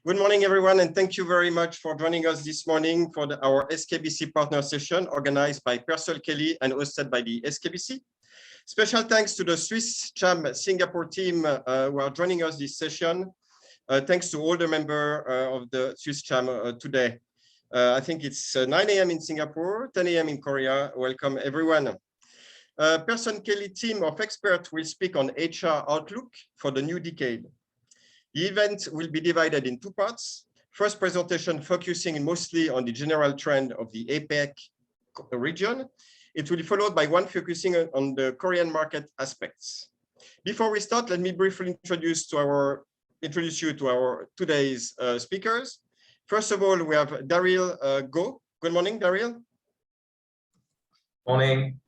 Good morning, everyone, and thank you very much for joining us this morning for our SKBC partner session organized by PERSOLKELLY and hosted by the SKBC. Special thanks to the Swiss CHAM Singapore team who are joining us this session. Thanks to all the members of the Swiss CHAM today. I think it's 9 a.m. in Singapore, 10 a.m. in Korea. Welcome, everyone. PERSOLKELLY team of experts will speak on HR outlook for the new decade. The event will be divided in two parts. First presentation focusing mostly on the general trend of the APAC region. It will be followed by one focusing on the Korean market aspects. Before we start, let me briefly introduce you to our today's speakers. First of all, we have Daryl Go. Good morning, Daryl. Morning.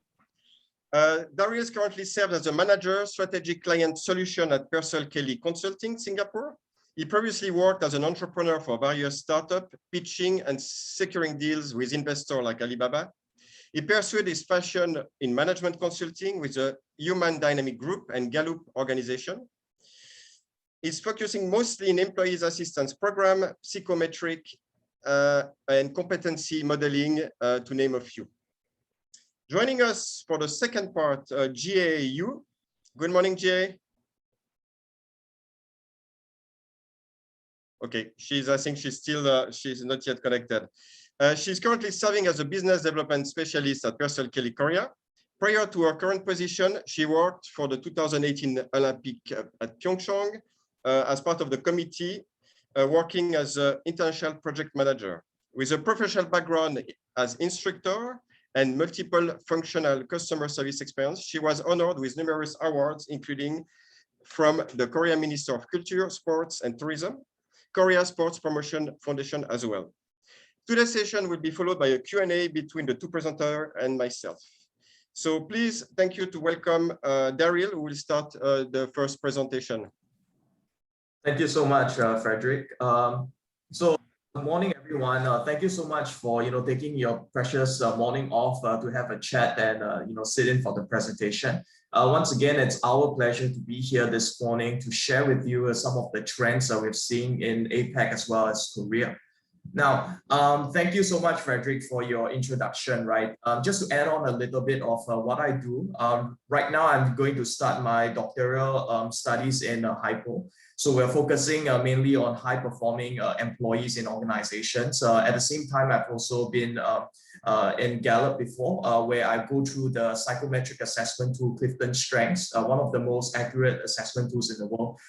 Daryl currently serves as a manager, strategic client solution at PERSOLKELLY Consulting, Singapore. He previously worked as an entrepreneur for various startups, pitching and securing deals with investors like Alibaba. He pursued his passion in management consulting with the Human Dynamic Group and Gallup organization. He's focusing mostly in employees assistance program, psychometric, and competency modeling, to name a few. Joining us for the second part, Gihea. Good morning, Gihea. Okay, I think she's not yet connected. She's currently serving as a business development specialist at PERSOLKELLY Korea. Prior to her current position, she worked for the 2018 Olympic at Pyeongchang as part of the committee, working as an international project manager. With a professional background as instructor and multiple functional customer service experience, she was honored with numerous awards, including from the Korean Minister of Culture, Sports and Tourism, Korea Sports Promotion Foundation as well. Today's session will be followed by a Q&A between the two presenters and myself. So please, thank you to welcome Daryl, who will start the first presentation. Thank you so much, Frederick. Good morning, everyone. Thank you so much for taking your precious morning off to have a chat and sit in for the presentation. Once again, it's our pleasure to be here this morning to share with you some of the trends that we're seeing in APAC as well as Korea. Now, thank you so much, Frederick, for your introduction. Right, just to add on a little bit of what I do. Right now, I'm going to start my doctoral studies in hypo. So we're focusing mainly on high-performing employees in organizations. At the same time, I've also been in Gallup before, where I go through the psychometric assessment tool, Clifton Strengths, one of the most accurate assessment tools in the world.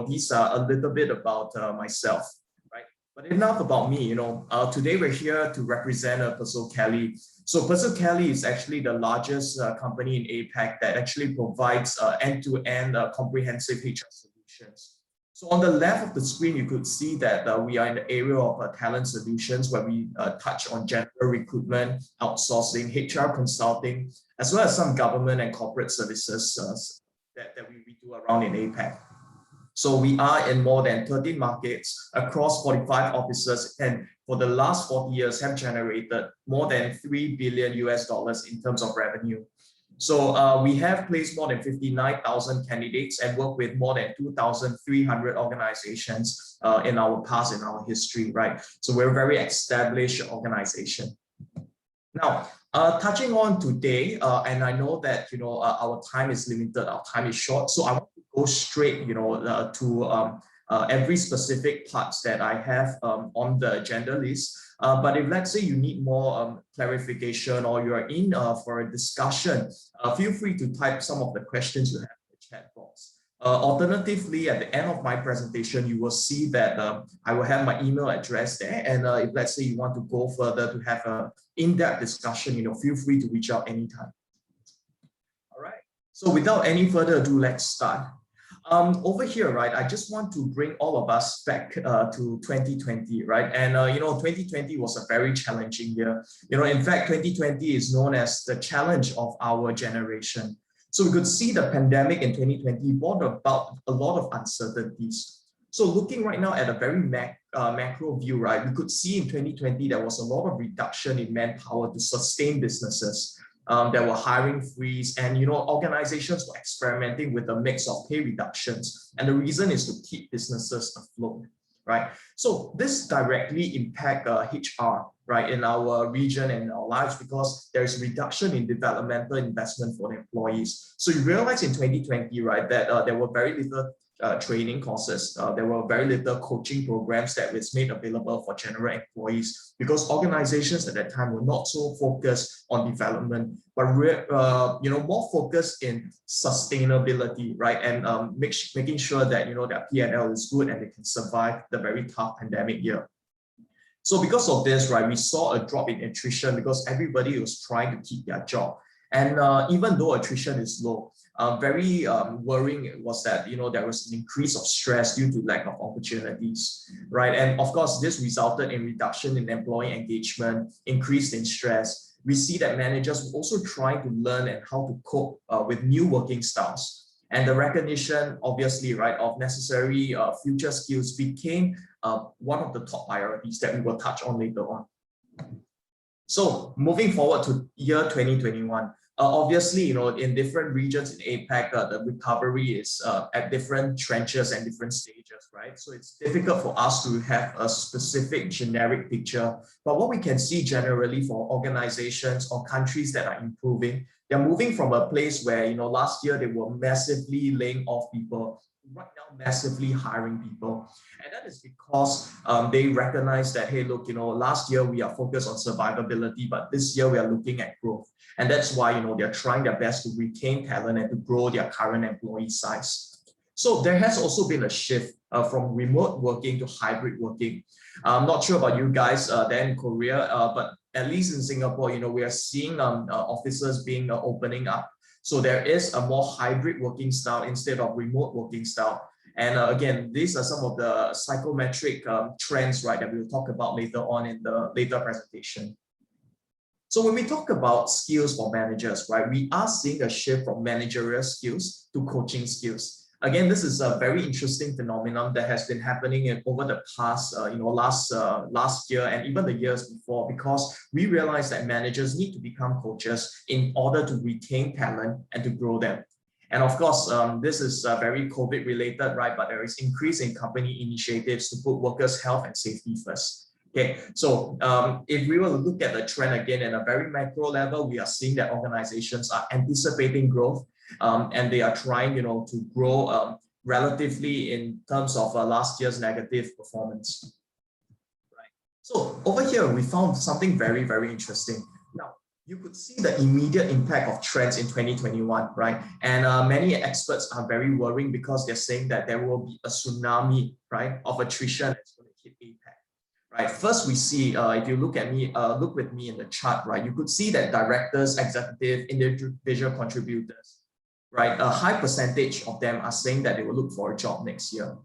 These are a little bit about myself. But enough about me. Today we're here to represent PERSOLKELLY. So PERSOLKELLY is actually the largest company in APAC that actually provides end-to-end comprehensive HR solutions. So on the left of the screen, you could see that we are in the area of talent solutions, where we touch on general recruitment, outsourcing, HR consulting, as well as some government and corporate services that we do around in APAC. So we are in more than 13 markets across 45 offices, and for the last 40 years have generated more than $3 billion in terms of revenue. So we have placed more than 59,000 candidates and worked with more than 2,300 organizations in our past, in our history, right? So we're a very established organization. Now, touching on today, and I know that our time is limited, our time is short, so I want to go straight, to every specific parts that I have on the agenda list. But if let's say you need more clarification or you are in for a discussion, feel free to type some of the questions you have in the chat box. Alternatively, at the end of my presentation, you will see that I will have my email address there. And if let's say you want to go further to have an in-depth discussion, feel free to reach out anytime. All right. So without any further ado, let's start. Over here, right, I just want to bring all of us back to 2020, right? And 2020 was a very challenging year. In fact, 2020 is known as the challenge of our generation. So we could see the pandemic in 2020 brought about a lot of uncertainties. So looking right now at a very macro view, right, we could see in 2020 there was a lot of reduction in manpower to sustain businesses. There were hiring freeze, and organizations were experimenting with a mix of pay reductions. And the reason is to keep businesses afloat. right? So this directly impact HR, right, in our region and our lives, because there is reduction in developmental investment for the employees. So you realize in 2020, right, that there were very little training courses. There were very little coaching programs that was made available for general employees, because organizations at that time were not so focused on development, but more focused in sustainability, right, and making sure that their P&L is good and they can survive the very tough pandemic year. So because of this, right, we saw a drop in attrition because everybody was trying to keep their job. And even though attrition is low, very worrying was that there was an increase of stress due to lack of opportunities, right? And of course, this resulted in reduction in employee engagement, increase in stress. We see that managers were also trying to learn and how to cope with new working styles. And the recognition, obviously, right, of necessary future skills became one of the top priorities that we will touch on later on. So moving forward to year 2021, obviously, in different regions in APAC, the recovery is at different trenches and different stages, right? So it's difficult for us to have a specific generic picture. But what we can see generally for organizations or countries that are improving, they're moving from a place where, last year they were massively laying off people, right now massively hiring people. And that is because they recognize that, hey, look, last year we are focused on survivability, but this year we are looking at growth. And that's why, they're trying their best to retain talent and to grow their current employee size. So there has also been a shift from remote working to hybrid working. I'm not sure about you guys there in Korea, but at least in Singapore, we are seeing offices being opening up. So there is a more hybrid working style instead of remote working style. And again, these are some of the psychometric trends, right, that we'll talk about later on in the later presentation. So when we talk about skills for managers, right, we are seeing a shift from managerial skills to coaching skills. Again, this is a very interesting phenomenon that has been happening over the past, last year and even the years before, because we realize that managers need to become coaches in order to retain talent and to grow them. And of course, this is very COVID related, right? But there is increase in company initiatives to put workers' health and safety first. Okay, so if we were to look at the trend again at a very macro level, we are seeing that organizations are anticipating growth. And they are trying, to grow relatively in terms of last year's negative performance. Right. So over here, we found something very, very interesting. Now, you could see the immediate impact of trends in 2021, right? And many experts are very worrying because they're saying that there will be a tsunami, right, of attrition that's going to hit APAC. Right. First, we see, if you look with me in the chart, right, you could see that directors, executive, individual contributors, right, a high percentage of them are saying that they will look for a job next year.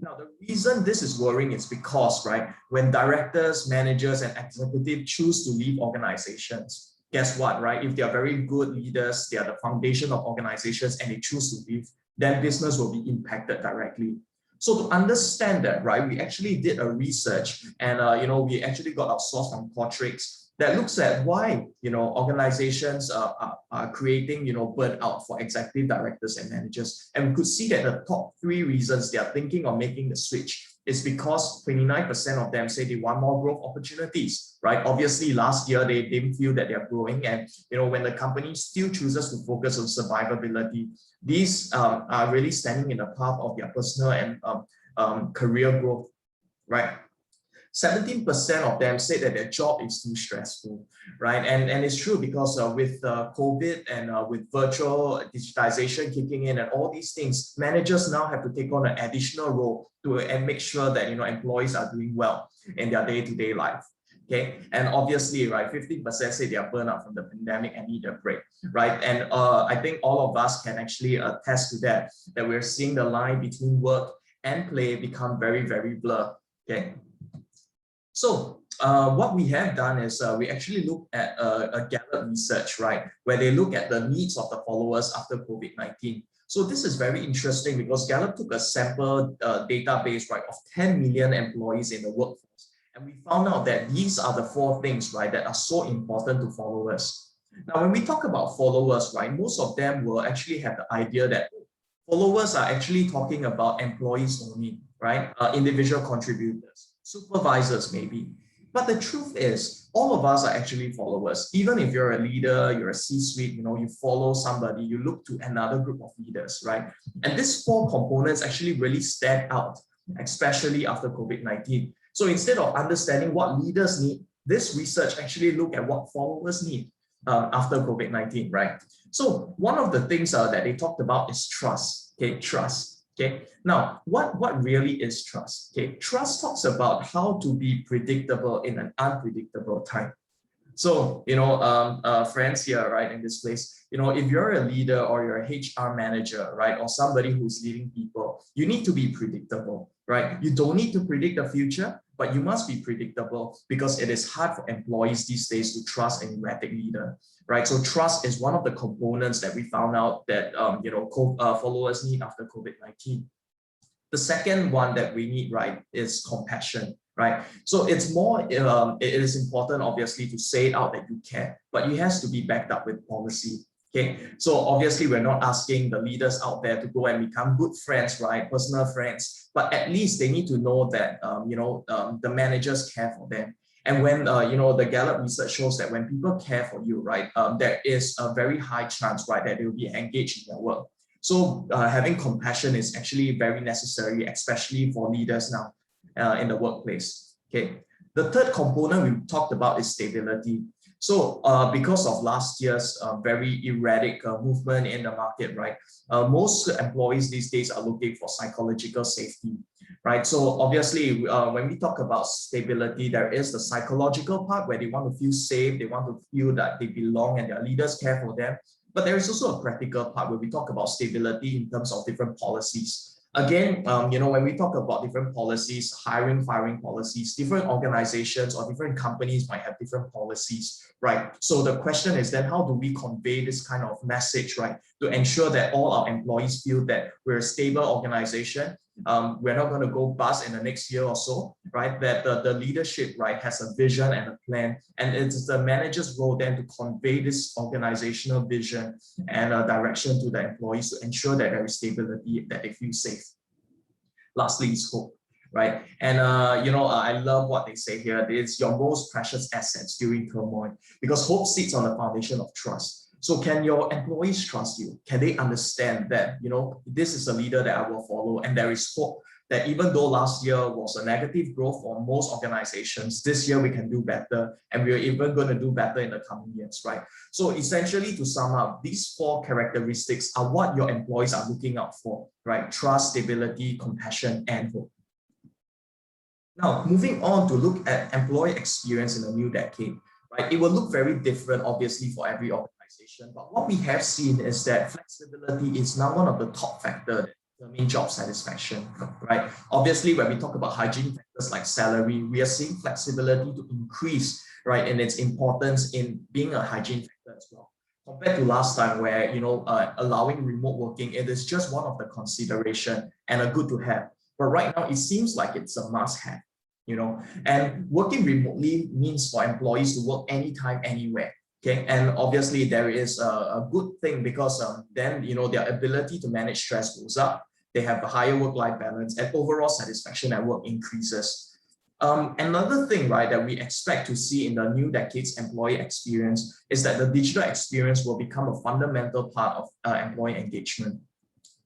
Now, the reason this is worrying is because, right, when directors, managers, and executives choose to leave organizations, guess what, right? If they are very good leaders, they are the foundation of organizations, and they choose to leave, then business will be impacted directly. So to understand that, right, we actually did a research, and we actually got our source from Qualtrics that looks at why organizations are creating burnout for executive directors and managers. And we could see that the top 3 reasons they are thinking of making the switch is because 29% of them say they want more growth opportunities, right? Obviously, last year they didn't feel that they're growing, and when the company still chooses to focus on survivability, these are really standing in the path of their personal and career growth, right? 17% of them say that their job is too stressful, right? And it's true because with COVID and with virtual digitization kicking in and all these things, managers now have to take on an additional role and make sure that employees are doing well in their day-to-day life. Okay, and obviously, right, 50% say they are burned out from the pandemic and need a break, right? And I think all of us can actually attest to that we're seeing the line between work and play become very, very blurred. Okay. So what we have done is we actually look at a Gallup research, right, where they look at the needs of the followers after COVID-19. So this is very interesting because Gallup took a sample database, right, of 10 million employees in the workforce. And we found out that these are the 4 things, right, that are so important to followers. Now, when we talk about followers, right, most of them will actually have the idea that Followers are actually talking about employees only, right? Individual contributors, supervisors maybe. But the truth is, all of us are actually followers. Even if you're a leader, you're a C-suite, you follow somebody, you look to another group of leaders, right? And these four components actually really stand out, especially after COVID-19. So instead of understanding what leaders need, this research actually look at what followers need after COVID-19, right? So one of the things that they talked about is trust, okay, trust. Okay, now what really is trust? Okay, trust talks about how to be predictable in an unpredictable time. So, friends here, right, in this place, if you're a leader or you're a HR manager, right, or somebody who's leading people, you need to be predictable, right? You don't need to predict the future, but you must be predictable because it is hard for employees these days to trust an erratic leader, right? So trust is one of the components that we found out that, followers need after COVID-19. The second one that we need, right, is compassion, right? So it's more, it is important, obviously, to say it out that you care, but it has to be backed up with policy. Okay, so obviously we're not asking the leaders out there to go and become good friends, right? Personal friends, but at least they need to know that, the managers care for them. And when, the Gallup research shows that when people care for you, right, there is a very high chance, right, that they will be engaged in their work. So having compassion is actually very necessary, especially for leaders now in the workplace. Okay. The third component we talked about is stability. So because of last year's very erratic movement in the market, right, most employees these days are looking for psychological safety, right? So obviously, when we talk about stability, there is the psychological part where they want to feel safe, they want to feel that they belong and their leaders care for them. But there is also a practical part where we talk about stability in terms of different policies. Again, when we talk about different policies, hiring, firing policies, different organizations or different companies might have different policies, right? So the question is then, how do we convey this kind of message, right, to ensure that all our employees feel that we're a stable organization, we're not going to go bust in the next year or so, right? That the leadership, right, has a vision and a plan, and it's the manager's role then to convey this organizational vision and a direction to the employees to ensure that there is stability, that they feel safe. Lastly is hope, right? And I love what they say here. It's your most precious assets during turmoil, because hope sits on the foundation of trust. So can your employees trust you? Can they understand that, this is a leader that I will follow, and there is hope that even though last year was a negative growth for most organizations, this year we can do better, and we're even going to do better in the coming years, right? So essentially, to sum up, these four characteristics are what your employees are looking out for, right? Trust, stability, compassion, and hope. Now, moving on to look at employee experience in the new decade, right? It will look very different, obviously, for every organization. But what we have seen is that flexibility is now one of the top factors that determine job satisfaction, right? Obviously, when we talk about hygiene factors like salary, we are seeing flexibility to increase, right, in its importance in being a hygiene factor as well. Compared to last time where, allowing remote working, it is just one of the consideration and a good to have. But right now, it seems like it's a must have, and working remotely means for employees to work anytime, anywhere. Okay, and obviously there is a good thing because then their ability to manage stress goes up. They have a higher work-life balance, and overall satisfaction at work increases. Another thing, right, that we expect to see in the new decade's employee experience is that the digital experience will become a fundamental part of employee engagement.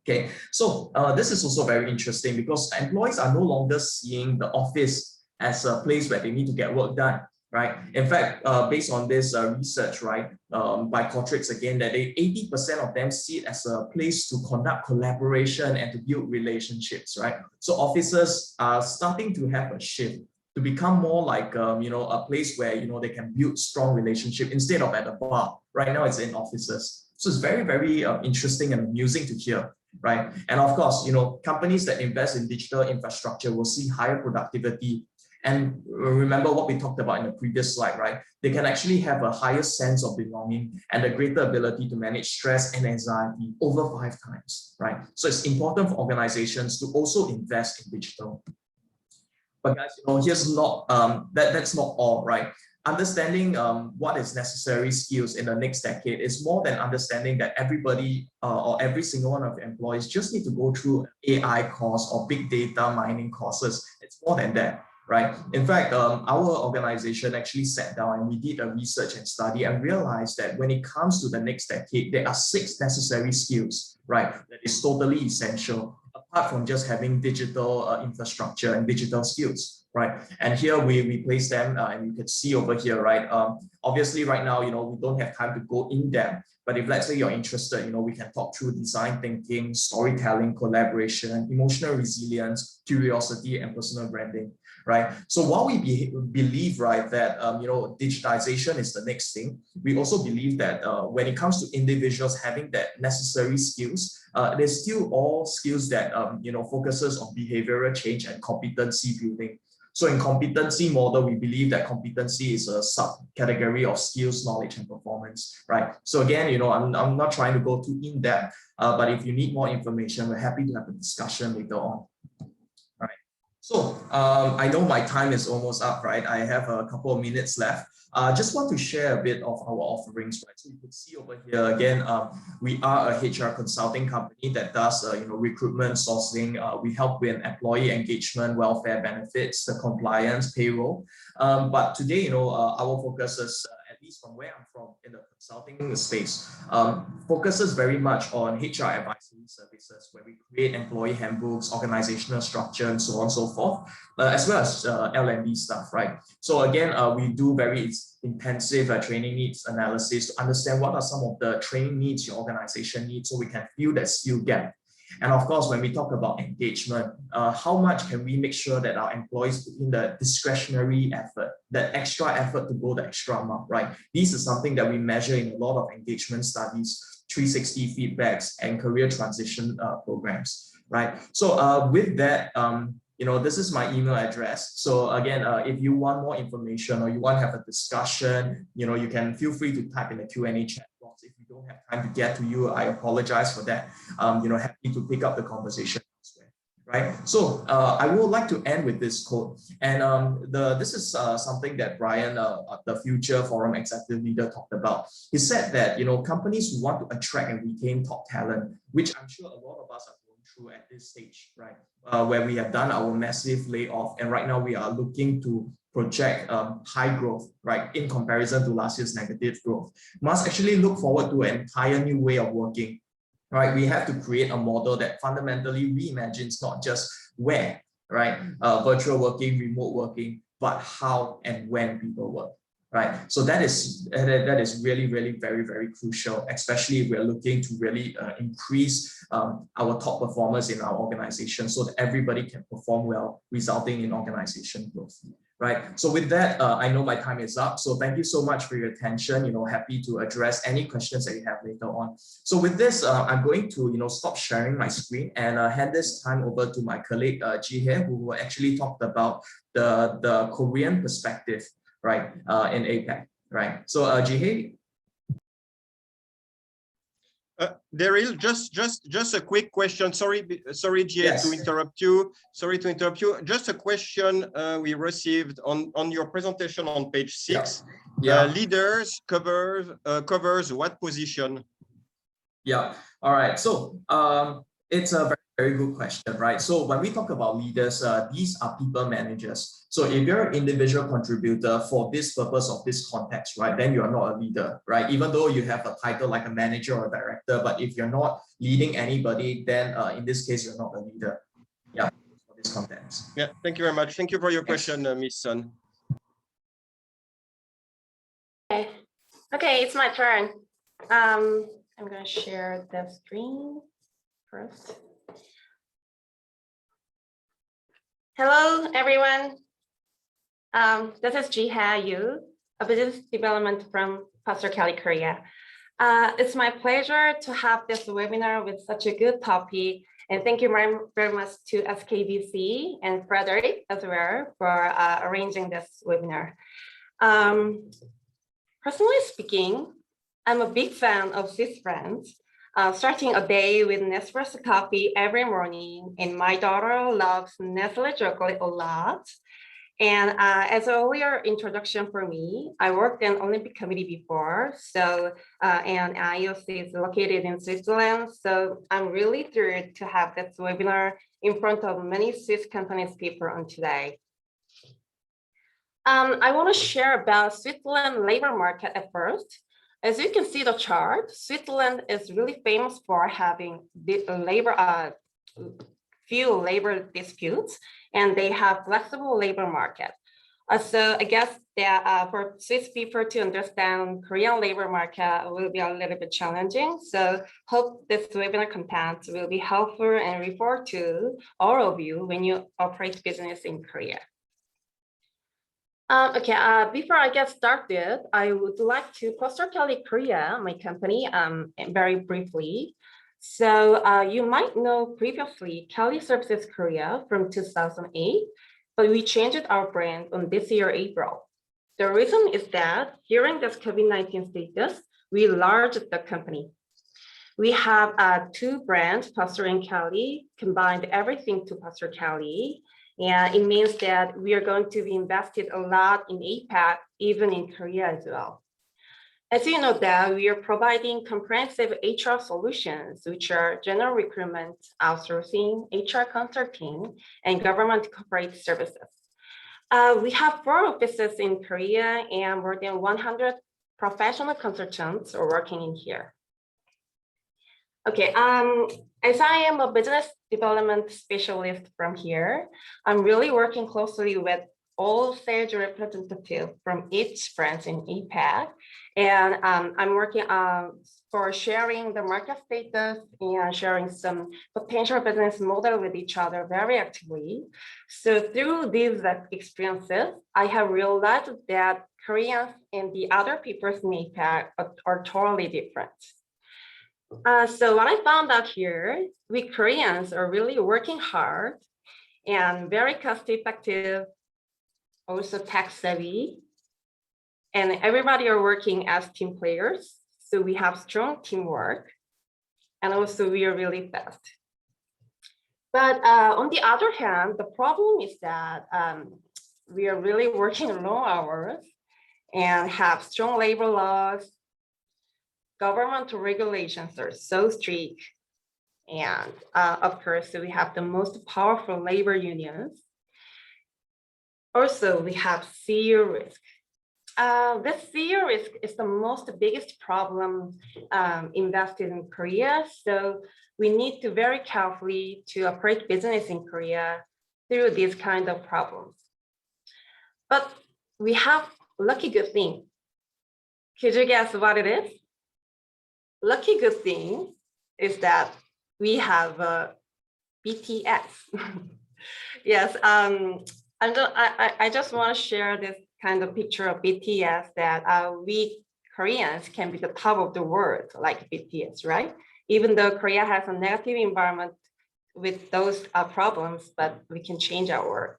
Okay, so this is also very interesting because employees are no longer seeing the office as a place where they need to get work done. Right. In fact, based on this research, right, by Qualtrics again, that 80% of them see it as a place to conduct collaboration and to build relationships, right? So offices are starting to have a shift to become more like, a place where, they can build strong relationship instead of at a bar. Right now, it's in offices. So it's very, very interesting and amusing to hear, right? And of course, companies that invest in digital infrastructure will see higher productivity. And remember what we talked about in the previous slide, right? They can actually have a higher sense of belonging and a greater ability to manage stress and anxiety over 5 times, right? So it's important for organizations to also invest in digital. But guys, here's not that's not all, right? understanding what is necessary skills in the next decade is more than understanding that everybody or every single one of your employees just need to go through AI course or big data mining courses. It's more than that, right? In fact, our organization actually sat down and we did a research and study and realized that when it comes to the next decade, there are 6 necessary skills, right? That is totally essential, apart from just having digital infrastructure and digital skills. Right, and here we place them, and you can see over here, right? Obviously, right now, we don't have time to go in depth, but if let's say you're interested, we can talk through design thinking, storytelling, collaboration, emotional resilience, curiosity, and personal branding, right? So while we believe, right, that digitization is the next thing, we also believe that when it comes to individuals having that necessary skills, there's still all skills that focuses on behavioral change and competency building. So in competency model, we believe that competency is a subcategory of skills, knowledge, and performance, right? So again, I'm not trying to go too in depth, but if you need more information, we're happy to have a discussion later on. All right. So I know my time is almost up, right? I have a couple of minutes left. Just want to share a bit of our offerings, right? So you can see over here again, we are a HR consulting company that does recruitment, sourcing. We help with employee engagement, welfare benefits, the compliance, payroll. But today, our focus is, at least from where I'm from in the consulting space, focuses very much on HR advisory services, where we create employee handbooks, organizational structure, and so on and so forth, as well as L&D stuff, right? So again, we do very intensive training needs analysis to understand what are some of the training needs your organization needs, so we can fill that skill gap. And of course, when we talk about engagement, how much can we make sure that our employees put in the discretionary effort, that extra effort to go the extra mile, right? This is something that we measure in a lot of engagement studies, 360 feedbacks, and career transition programs, right? So with that, this is my email address. So again, if you want more information or you want to have a discussion, you can feel free to type in the Q&A chat box. If we don't have time to get to you, I apologize for that. Happy to pick up the conversation elsewhere, right? So I would like to end with this quote. And this is something that Brian, the future forum executive leader, talked about. He said that, companies who want to attract and retain top talent, which I'm sure a lot of us are through at this stage, right? Where we have done our massive layoff, and right now we are looking to project high growth, right? In comparison to last year's negative growth, must actually look forward to an entire new way of working, right? We have to create a model that fundamentally reimagines not just where, right? Virtual working, remote working, but how and when people work. Right, so that is really, really very, very crucial, especially if we're looking to really increase our top performers in our organization, so that everybody can perform well, resulting in organization growth. Right. So with that, I know my time is up. So thank you so much for your attention. Happy to address any questions that you have later on. So with this, I'm going to stop sharing my screen and hand this time over to my colleague Gihea, who actually talked about the Korean perspective, right, in APAC, right? So Gihea. Daryl, just a quick question. Sorry, Gihea, Yes. to interrupt you. Sorry to interrupt you. Just a question we received on your presentation on page 6. Yeah. Leaders covers what position? Yeah. All right. So it's a very, very good question, right? So when we talk about leaders, these are people managers. So if you're an individual contributor for this purpose of this context, right, then you are not a leader, right? Even though you have a title like a manager or a director, but if you're not leading anybody, then in this case, you're not a leader. Yeah, for this context. Yeah, thank you very much. Thank you for your question, Ms. Sun. Okay, it's my turn. I'm going to share the screen first. Hello, everyone. This is Gihea Yu, a business development from PERSOLKELLY Korea. It's my pleasure to have this webinar with such a good topic, and thank you very much to SKBC and Frederick as well for arranging this webinar. Personally speaking, I'm a big fan of Swiss friends. Starting a day with Nespresso coffee every morning, and my daughter loves Nestle chocolate a lot. And as an earlier introduction for me, I worked in Olympic Committee before. So, and IOC is located in Switzerland. So I'm really thrilled to have this webinar in front of many Swiss companies people on today. I want to share about Switzerland labor market at first. As you can see the chart, Switzerland is really famous for having few labor disputes, and they have flexible labor market. So I guess that for Swiss people to understand Korean labor market will be a little bit challenging. So hope this webinar content will be helpful and refer to all of you when you operate business in Korea. Before I get started, I would like to PERSOLKELLY Korea, my company, very briefly. So you might know previously Kelly Services Korea from 2008, but we changed our brand on this year, April. The reason is that during this COVID-19 status, we enlarged the company. We have two brands, PERSOL and Kelly, combined everything to PERSOLKELLY. And it means that we are going to be invested a lot in APAC, even in Korea as well. As you know that we are providing comprehensive HR solutions, which are general recruitment, outsourcing, HR consulting, and government corporate services. We have 4 offices in Korea and more than 100 professional consultants are working in here. As I am a business development specialist from here, I'm really working closely with all sales representatives from each branch in APAC. And I'm working for sharing the market status and sharing some potential business model with each other very actively. So through these experiences, I have realized that Koreans and the other peoples in APAC are totally different. So what I found out here, we Koreans are really working hard and very cost effective, also tech savvy, and everybody are working as team players. So we have strong teamwork, and also we are really fast. But on the other hand, the problem is that we are really working long hours and have strong labor laws. Government regulations are so strict. And of course, we have the most powerful labor unions. Also, we have CEO risk. This CEO risk is the most biggest problem invested in Korea. So we need to very carefully to operate business in Korea through these kind of problems. But we have lucky good thing. Could you guess what it is? Lucky good thing is that we have BTS. Yes, I just want to share this kind of picture of BTS that we Koreans can be the top of the world like BTS, right? Even though Korea has a negative environment with those problems, but we can change our world.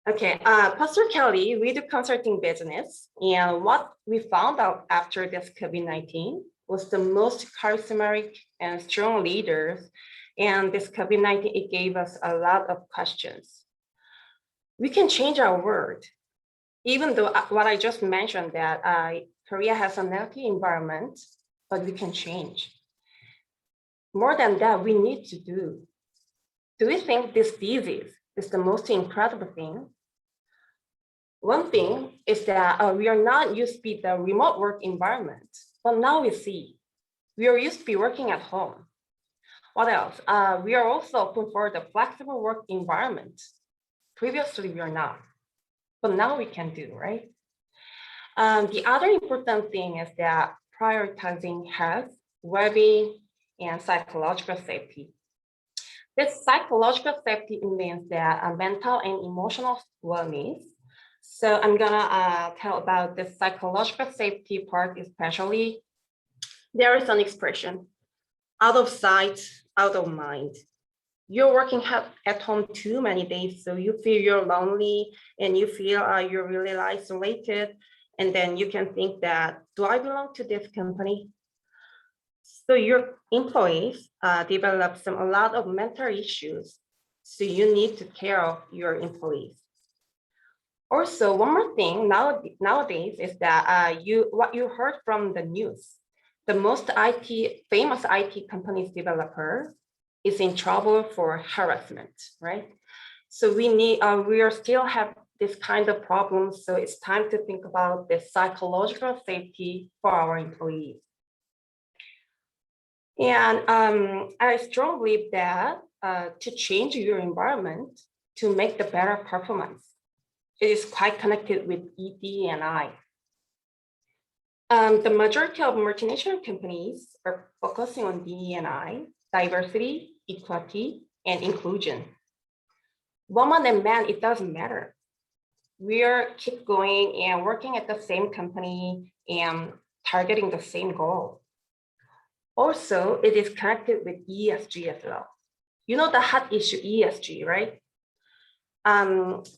PERSOLKELLY, we do consulting business, and what we found out after this COVID-19 was the most charismatic and strong leaders, and this COVID-19, it gave us a lot of questions. We can change our world, even though what I just mentioned that Korea has a negative environment, but we can change. More than that, we need to do. Do we think this disease is the most incredible thing? One thing is that we are not used to be the remote work environment, but now we see we are used to be working at home. What else? We are also open for the flexible work environment. Previously, we are not, but now we can do, right? The other important thing is that prioritizing health, well-being, and psychological safety. This psychological safety means that mental and emotional wellness. So I'm gonna tell about the psychological safety part, especially. There is an expression, out of sight, out of mind. You're working at home too many days, so you feel you're lonely and you feel you're really isolated. And then you can think that, do I belong to this company? So your employees develop a lot of mental issues. So you need to care of your employees. Also, one more thing nowadays is that what you heard from the news, the most famous IT company's developer is in trouble for harassment, right? So we are still have this kind of problems. So it's time to think about the psychological safety for our employees. And I strongly believe that to change your environment to make the better performance, it is quite connected with ED&I. The majority of multinational companies are focusing on DE&I, diversity, equality, and inclusion. Woman and man, it doesn't matter. We are keep going and working at the same company and targeting the same goal. Also, it is connected with ESG as well. You know the hot issue ESG, right?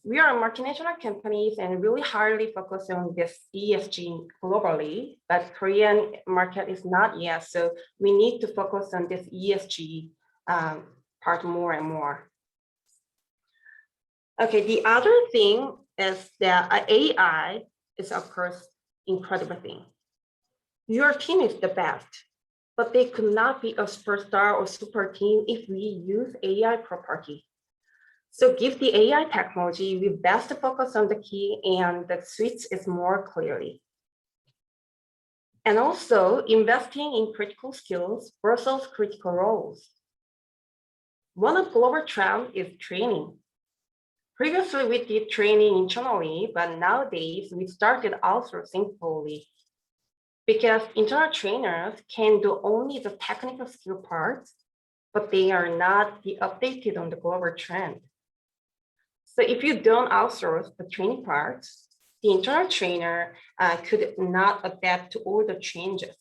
We are multinational companies and really highly focused on this ESG globally, but Korean market is not yet. So we need to focus on this ESG part more and more. Okay, the other thing is that AI is of course incredible thing. Your team is the best, but they could not be a superstar or super team if we use AI properly. So give the AI technology, we best focus on the key and the switch is more clearly. And also investing in critical skills versus critical roles. One of global trends is training. Previously, we did training internally, but nowadays we started outsourcing fully because internal trainers can do only the technical skill parts, but they are not updated on the global trend. So if you don't outsource the training part, the internal trainer could not adapt to all the changes.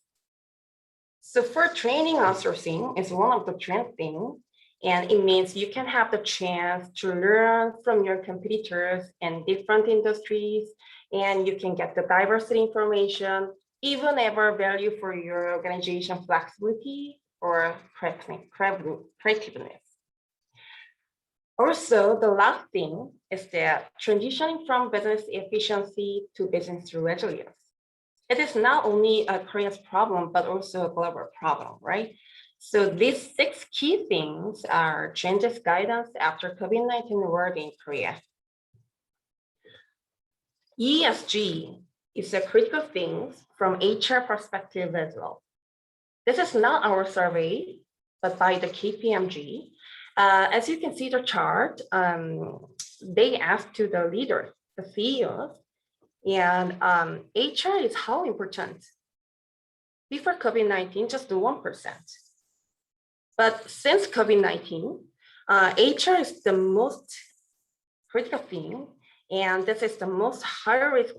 So for training outsourcing is one of the trend things, and it means you can have the chance to learn from your competitors in different industries, and you can get the diversity information, even ever value for your organization flexibility or creativeness. Also, the last thing is that transitioning from business efficiency to business resilience. It is not only a Korea's problem, but also a global problem, right? So these 6 key things are changes guidance after COVID-19 world in Korea. ESG is a critical thing from HR perspective as well. This is not our survey, but by the KPMG. As you can see the chart, they asked to the leaders, the CEOs, and HR is how important. Before COVID-19, just 1%. But since COVID-19, HR is the most critical thing, and this is the most high-risk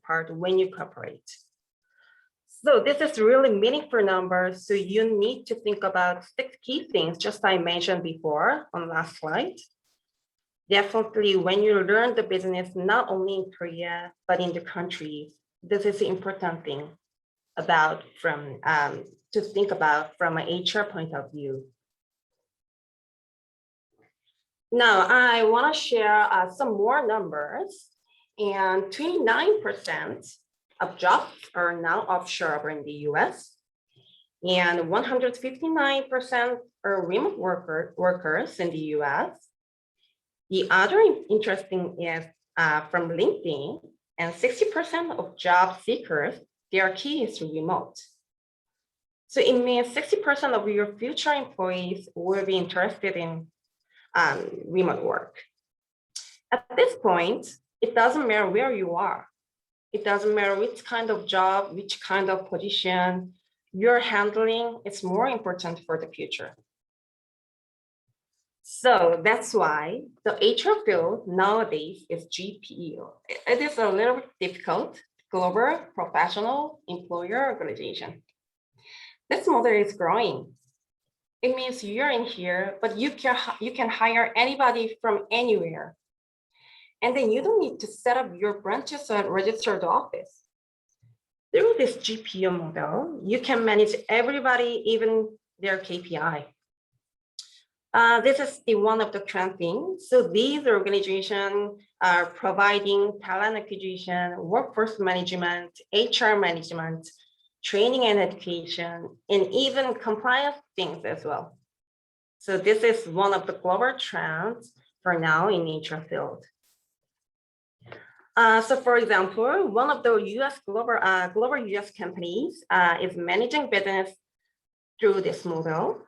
part when you cooperate. So this is really meaningful numbers. So you need to think about 6 key things, just I mentioned before on last slide. Definitely when you learn the business, not only in Korea, but in the country, this is the important thing about to think about from an HR point of view. Now I want to share some more numbers, and 29% of jobs are now offshore in the US, and 159% are remote workers in the US. The other interesting is from LinkedIn, and 60% of job seekers, their key is remote. So it means 60% of your future employees will be interested in remote work. At this point, it doesn't matter where you are. It doesn't matter which kind of job, which kind of position you're handling, it's more important for the future. So that's why the HR field nowadays is GPO. It is a little bit difficult, global professional employer organization. This model is growing. It means you're in here, but you can hire anybody from anywhere. And then you don't need to set up your branches or registered office. Through this GPO model, you can manage everybody, even their KPI. This is the one of the trend things. So these organizations are providing talent acquisition, workforce management, HR management, training and education, and even compliance things as well. So this is one of the global trends for now in HR field. So for example, one of the US global US companies is managing business through this model.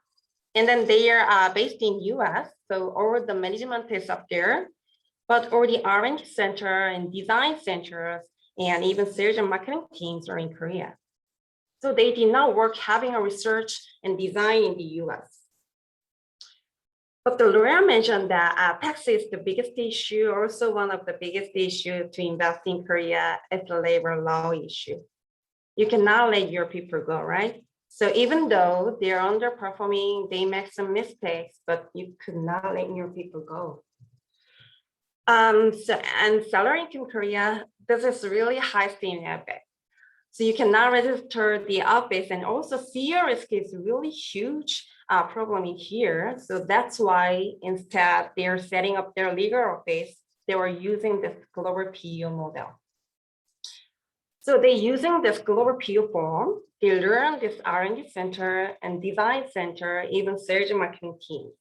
And then they are based in US, so all the management is up there, but all the R&D center and design centers and even sales and marketing teams are in Korea. So they did not work having a research and design in the US. But the Laura mentioned that tax is the biggest issue, also one of the biggest issues to invest in Korea is the labor law issue. You cannot let your people go, right? So even though they're underperforming, they make some mistakes, but you could not let your people go. And salary in Korea, this is really high in APAC. So you cannot register the office, and also CEO risk is really huge problem in here. So that's why instead they're setting up their legal office, they were using this global PEO model. So they're using this global PEO form. They learn this R&D center and design center, even sales and marketing teams.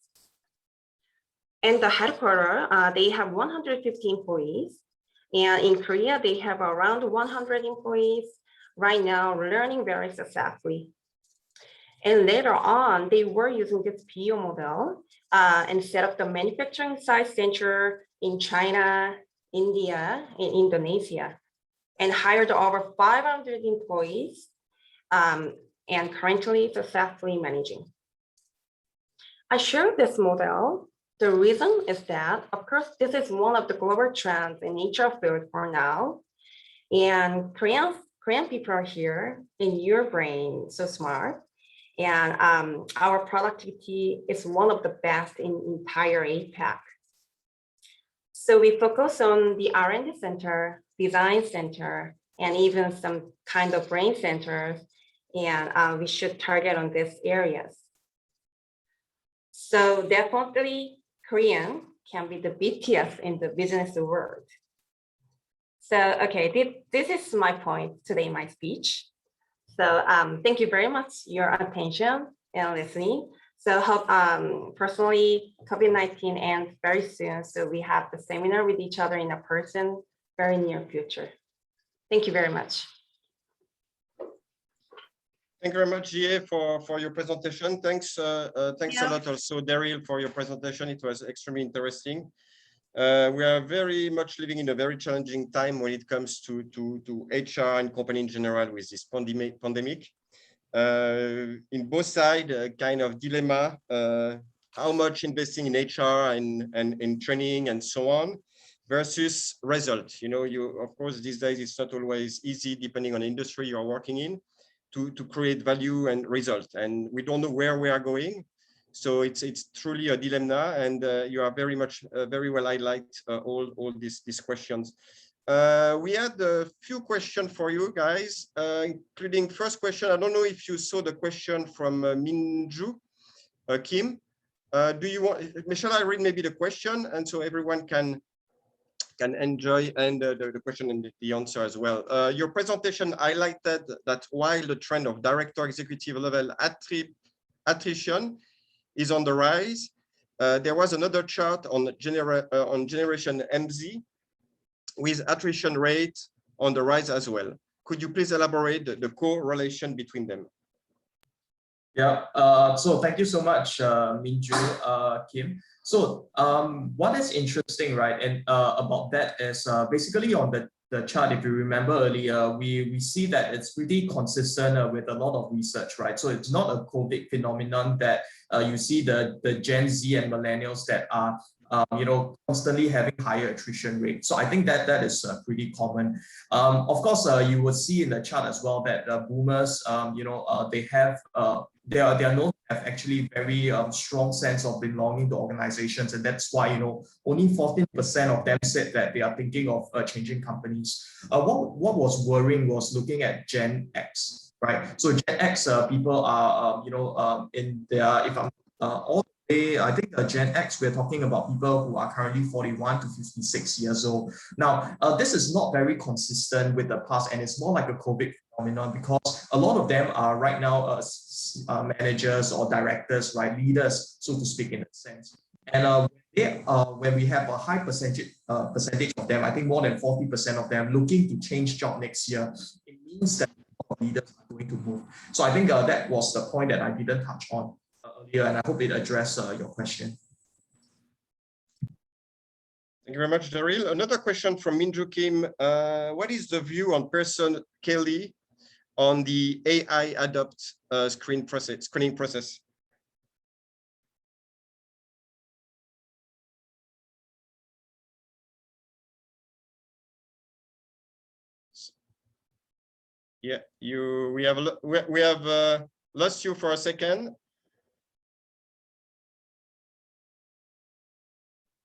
And the headquarters, they have 150 employees. And in Korea, they have around 100 employees. Right now, learning very successfully. And later on, they were using this PEO model and set up the manufacturing site center in China, India, and Indonesia, and hired over 500 employees and currently successfully managing. I showed this model. The reason is that, of course, this is one of the global trends in HR field for now. And Korean people are here in your brain, so smart. And our productivity is one of the best in entire APAC. So we focus on the R&D center, design center, and even some kind of brain centers. And we should target on these areas. So definitely Korean can be the BTS in the business world. So, okay, this is my point today in my speech. So thank you very much for your attention and listening. So hope personally COVID-19 ends very soon. So we have the seminar with each other in a person very near future. Thank you very much. Thank you very much, Gihea, for your presentation. Thanks a lot also, Daryl, for your presentation. It was extremely interesting. We are very much living in a very challenging time when it comes to HR and company in general with this pandemic. In both sides, a kind of dilemma, how much investing in HR and in training and so on versus result. You know, of course, these days it's not always easy depending on the industry you are working in to create value and result. And we don't know where we are going. So it's truly a dilemma, and you are very much very well highlight all these questions. We had a few questions for you guys, including first question. I don't know if you saw the question from Minju Kim. Do you want? Shall I read maybe the question, and so everyone can enjoy and the question and the answer as well. Your presentation highlighted that while the trend of director executive level attrition is on the rise, there was another chart on generation MZ with attrition rate on the rise as well. Could you please elaborate the correlation between them? Yeah, so thank you so much, Minju, Kim. So what is interesting, right, and about that is basically on the chart, if you remember earlier, we see that it's pretty consistent with a lot of research, right? So it's not a COVID phenomenon that you see the Gen Z and millennials that are constantly having higher attrition rate. So I think that is pretty common. Of course, you will see in the chart as well that boomers, they are known to have actually very strong sense of belonging to organizations, and that's why only 14% of them said that they are thinking of changing companies. What was worrying was looking at Gen X, right? So Gen X people are in their, if I'm all I think Gen X, we're talking about people who are currently 41 to 56 years old. Now, this is not very consistent with the past, and it's more like a COVID phenomenon because a lot of them are right now managers or directors, right, leaders, so to speak, in a sense. And when we have a high percentage of them, I think more than 40% of them looking to change job next year, it means that leaders are going to move. So I think that was the point that I didn't touch on earlier, and I hope it addressed your question. Thank you very much, Daryl. Another question from Minju Kim. What is the view on PERSOLKELLY on the AI adopt screening process? Yeah, we have lost you for a second.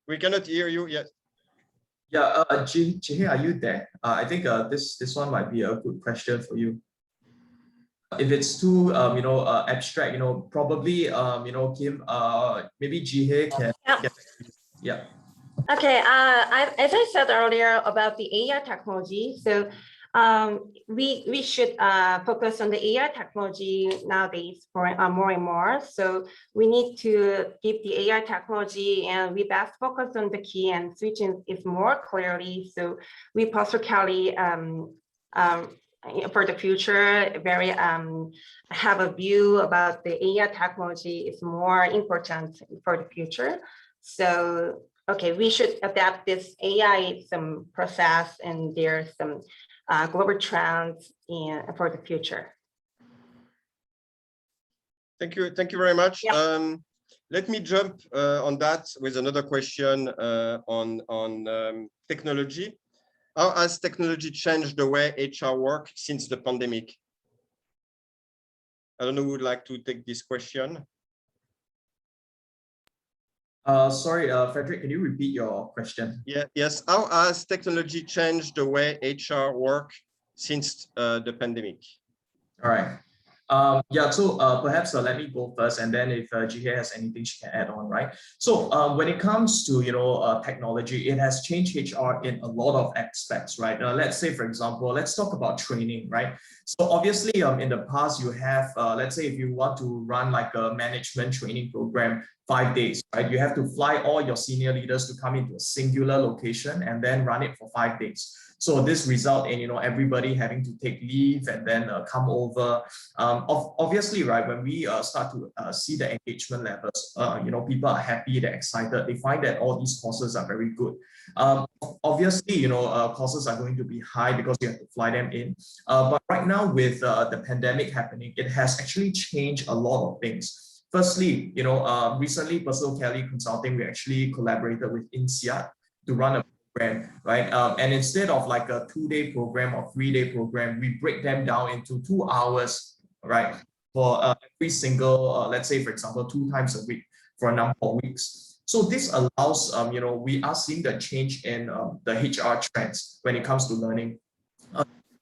We cannot hear you yet. Yeah, Gihea, are you there? I think this one might be a good question for you. If it's too abstract, probably Kim, maybe Gihea can. Yeah. Okay. As I said earlier about the AI technology, so we should focus on the AI technology nowadays for more and more. So we need to give the AI technology, and we best focus on the key and switching is more clearly. So we PERSOLKELLY for the future, very have a view about the AI technology is more important for the future. So okay, we should adapt this AI some process, and there's some global trends for the future. Thank you very much. Yeah. Let me jump on that with another question on technology. How has technology changed the way HR work since the pandemic? I don't know who would like to take this question. Sorry, Frederick, can you repeat your question? Yeah, yes. How has technology changed the way HR work since the pandemic? All right. Yeah, so perhaps let me go first, and then if Gihea has anything she can add on, right? So when it comes to technology, it has changed HR in a lot of aspects, right? Let's say, for example, let's talk about training, right? So obviously, in the past, you have, let's say, if you want to run like a management training program, 5 days, right? You have to fly all your senior leaders to come into a singular location and then run it for 5 days. So this result in everybody having to take leave and then come over. Obviously, right, when we start to see the engagement levels, people are happy, they're excited, they find that all these courses are very good. Obviously, courses are going to be high because you have to fly them in. But right now with the pandemic happening, it has actually changed a lot of things. Firstly, recently PERSOLKELLY Consulting, we actually collaborated with INSEAD to run a program, right? And instead of like a 2-day program or 3-day program, we break them down into 2 hours, right? For every single, let's say, for example, 2 times a week for a number of weeks. So this allows, we are seeing the change in the HR trends when it comes to learning.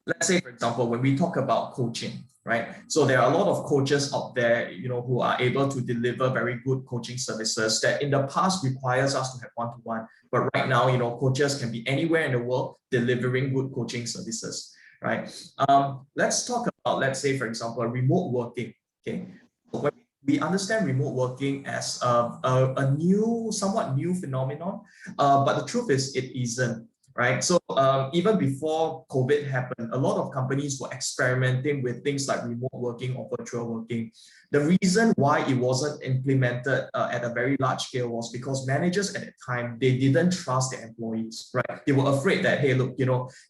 Let's say, for example, when we talk about coaching, right? So there are a lot of coaches out there, who are able to deliver very good coaching services that in the past requires us to have one-to-one. But right now, coaches can be anywhere in the world delivering good coaching services, right? Let's talk about, let's say, for example, remote working. Okay, when we understand remote working as a new, somewhat new phenomenon, but the truth is it isn't. Right. So even before COVID happened, a lot of companies were experimenting with things like remote working or virtual working. The reason why it wasn't implemented at a very large scale was because managers at the time, they didn't trust their employees, right? They were afraid that, hey, look,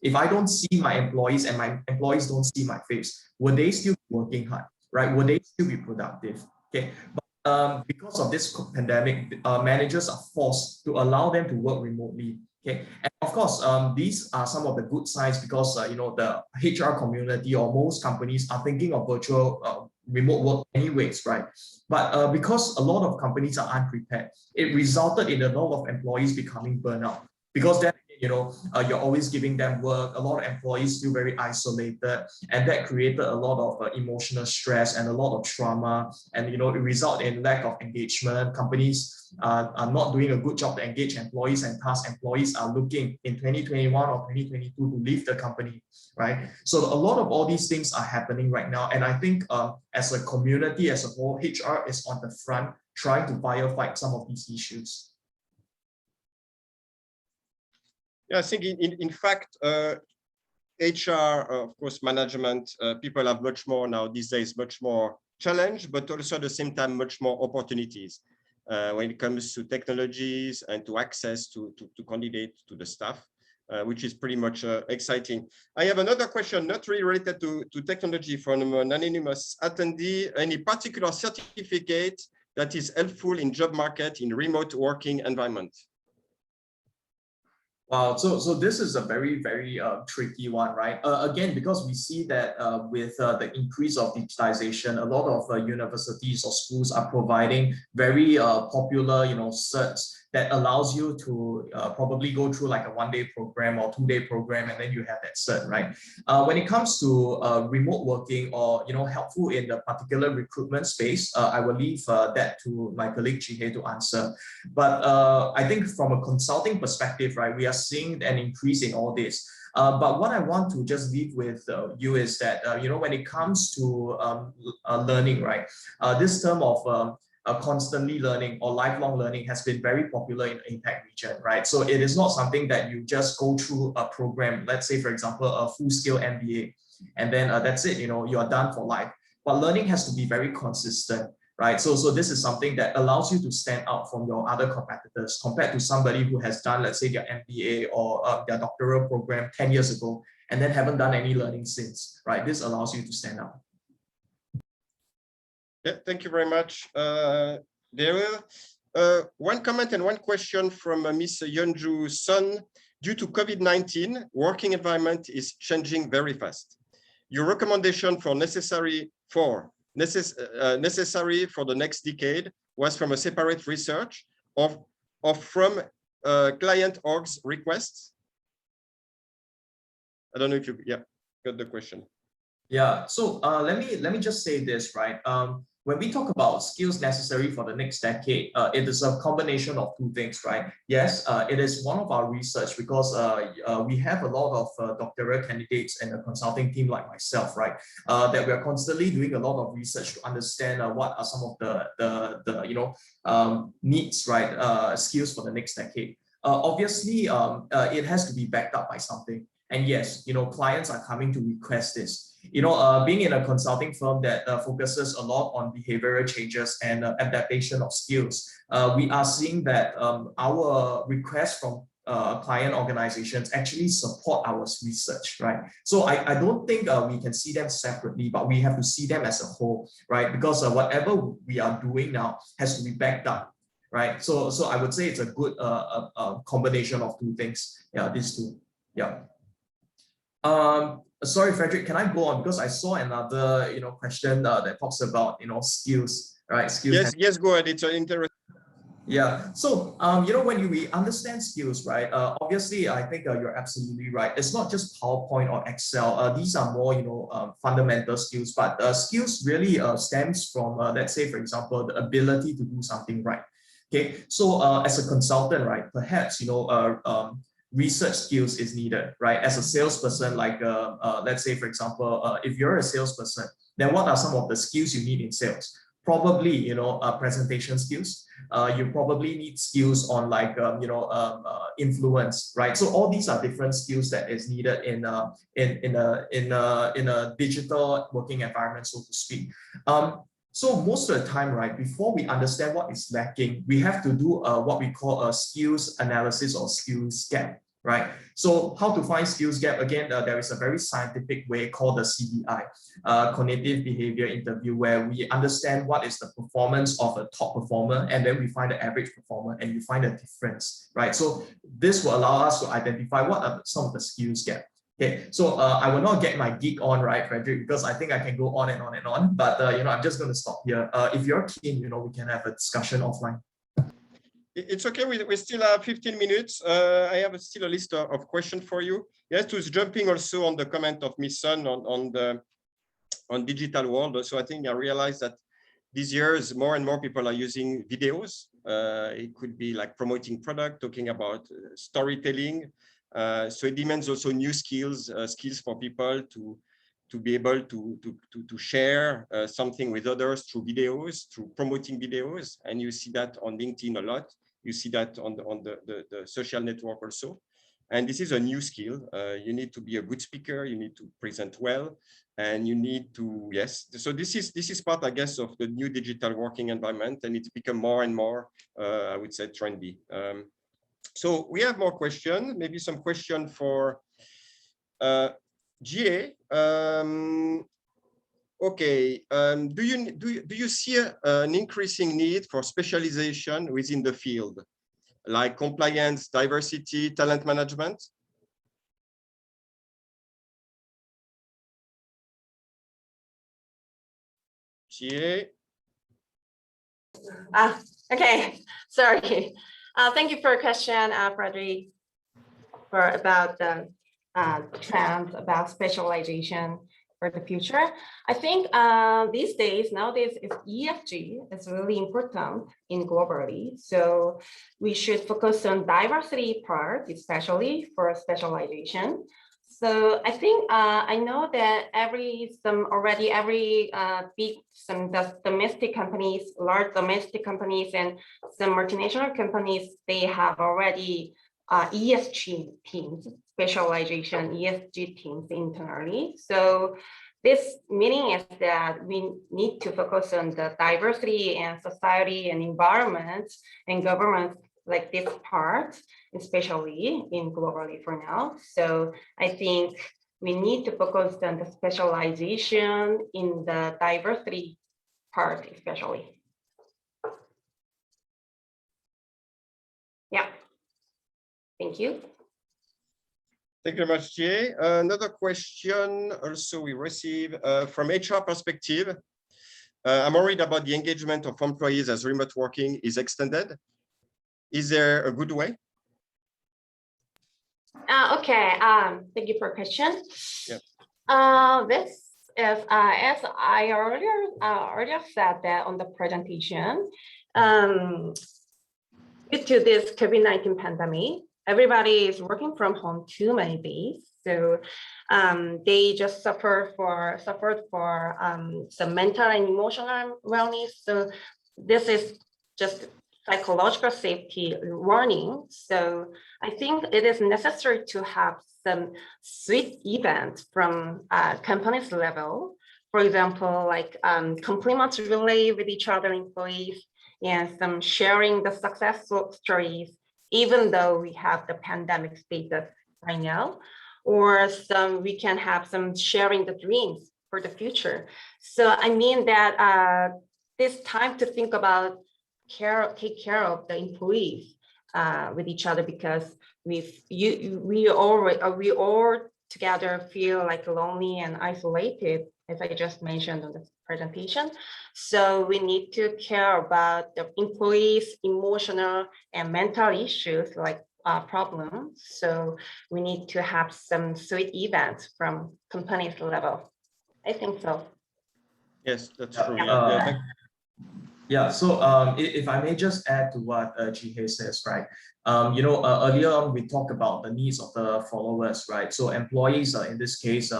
if I don't see my employees and my employees don't see my face, will they still be working hard, right? Will they still be productive? Okay. But because of this pandemic, managers are forced to allow them to work remotely. Okay, and of course, these are some of the good signs because the HR community or most companies are thinking of virtual remote work anyways, right? But because a lot of companies are unprepared, it resulted in a lot of employees becoming burnout. Because then you're always giving them work. A lot of employees feel very isolated, and that created a lot of emotional stress and a lot of trauma, and it result in lack of engagement. Companies are not doing a good job to engage employees, and thus employees are looking in 2021 or 2022 to leave the company, right? So a lot of all these things are happening right now, and I think as a community as a whole, HR is on the front trying to firefight some of these issues. Yeah, I think in fact, HR, of course, management, people have much more now these days, much more challenge, but also at the same time, much more opportunities when it comes to technologies and to access to candidates, to the staff, which is pretty much exciting. I have another question, not really related to technology, from an anonymous attendee. Any particular certificate that is helpful in job market in remote working environment? Wow, so this is a very, very tricky one, right? Again, because we see that with the increase of digitization, a lot of universities or schools are providing very popular, certs that allows you to probably go through like a one-day program or two-day program, and then you have that cert, right? When it comes to remote working or helpful in the particular recruitment space, I will leave that to my colleague Gihea to answer. But I think from a consulting perspective, right, we are seeing an increase in all this. But what I want to just leave with you is that when it comes to learning, right, this term of constantly learning or lifelong learning has been very popular in the APAC region, right? So it is not something that you just go through a program, let's say, for example, a full-scale MBA, and then that's it, you are done for life. But learning has to be very consistent, right? So this is something that allows you to stand out from your other competitors compared to somebody who has done, let's say, their MBA or their doctoral program 10 years ago and then haven't done any learning since, right? This allows you to stand out. Yeah, thank you very much, Daryl. One comment and one question from Ms. Yeonju Sun. Due to COVID-19, working environment is changing very fast. Your recommendation for necessary for the next decade was from a separate research or from client orgs requests? I don't know if you got the question. Yeah, so let me just say this, right? When we talk about skills necessary for the next decade, it is a combination of two things, right? Yes, it is one of our research because we have a lot of doctoral candidates and a consulting team like myself, right? That we are constantly doing a lot of research to understand what are some of the needs, right? Skills for the next decade. Obviously, it has to be backed up by something. And yes, clients are coming to request this. Being in a consulting firm that focuses a lot on behavioral changes and adaptation of skills, we are seeing that our requests from client organizations actually support our research, right? So I don't think we can see them separately, but we have to see them as a whole, right? Because whatever we are doing now has to be backed up, right? So I would say it's a good combination of two things. Yeah, these two. Yeah. Sorry, Frederick, can I go on? Because I saw another, question that talks about, skills, right? Skills. Yes, go ahead. It's interesting. Yeah. So, when we understand skills, right? Obviously, I think you're absolutely right. It's not just PowerPoint or Excel. These are more, fundamental skills. But skills really stems from, let's say, for example, the ability to do something right. Okay. So, as a consultant, right? Perhaps research skills is needed, right? As a salesperson, like let's say, for example, if you're a salesperson, then what are some of the skills you need in sales? Probably, presentation skills. You probably need skills on like, influence, right? So all these are different skills that is needed in a digital working environment, so to speak. So most of the time, right, before we understand what is lacking, we have to do what we call a skills analysis or skills gap, right? So how to find skills gap? Again, there is a very scientific way called the CBI, cognitive behavior interview, where we understand what is the performance of a top performer, and then we find the average performer, and we find a difference, right? So this will allow us to identify what are some of the skills gap. Okay, so I will not get my geek on, right, Frederick, because I think I can go on and on and on, but I'm just going to stop here. If you're keen, we can have a discussion offline. It's okay. We still have 15 minutes. I have still a list of questions for you. Yes, to jumping also on the comment of Miss Sun on digital world. So I think I realized that these years more and more people are using videos. It could be like promoting product, talking about storytelling. So it demands also new skills for people to be able to share something with others through videos, through promoting videos. And you see that on LinkedIn a lot. You see that on the social network also. And this is a new skill. You need to be a good speaker. You need to present well, and you need to, yes. So this is part, I guess, of the new digital working environment, and it's become more and more, I would say, trendy. So we have more questions. Maybe some question for Gihea. Okay. Do you see an increasing need for specialization within the field, like compliance, diversity, talent management? Gihea? Okay, sorry. Thank you for your question, Frederick, about the trends about specialization for the future. I think these days, nowadays, ESG is really important in globally. So we should focus on diversity part, especially for specialization. So I think I know that every big domestic companies, large domestic companies, and some multinational companies, they have already ESG teams, specialization ESG teams internally. So this meaning is that we need to focus on the diversity and society and environment and government, like this part, especially in globally for now. So I think we need to focus on the specialization in the diversity part, especially. Yeah. Thank you. Thank you very much, Gihea. Another question also we receive from HR perspective. I'm worried about the engagement of employees as remote working is extended. Is there a good way? Okay. Thank you for your question. Yeah. This is as I earlier said that on the presentation. Due to this COVID-19 pandemic, everybody is working from home too many days. So they just suffered for some mental and emotional wellness. So this is just psychological safety warning. So I think it is necessary to have some sweet events from company's level. For example, like compliments relay with each other employees, and some sharing the success stories, even though we have the pandemic status right now, or we can have some sharing the dreams for the future. So I mean that this time to think about take care of the employees with each other, because we all together feel like lonely and isolated, as I just mentioned on the presentation. So we need to care about the employees' emotional and mental issues, like problems. So we need to have some sweet events from company's level. I think so. Yes, that's true. Yeah, so if I may just add to what Gihea says, right? Earlier on we talked about the needs of the followers, right? So employees in this case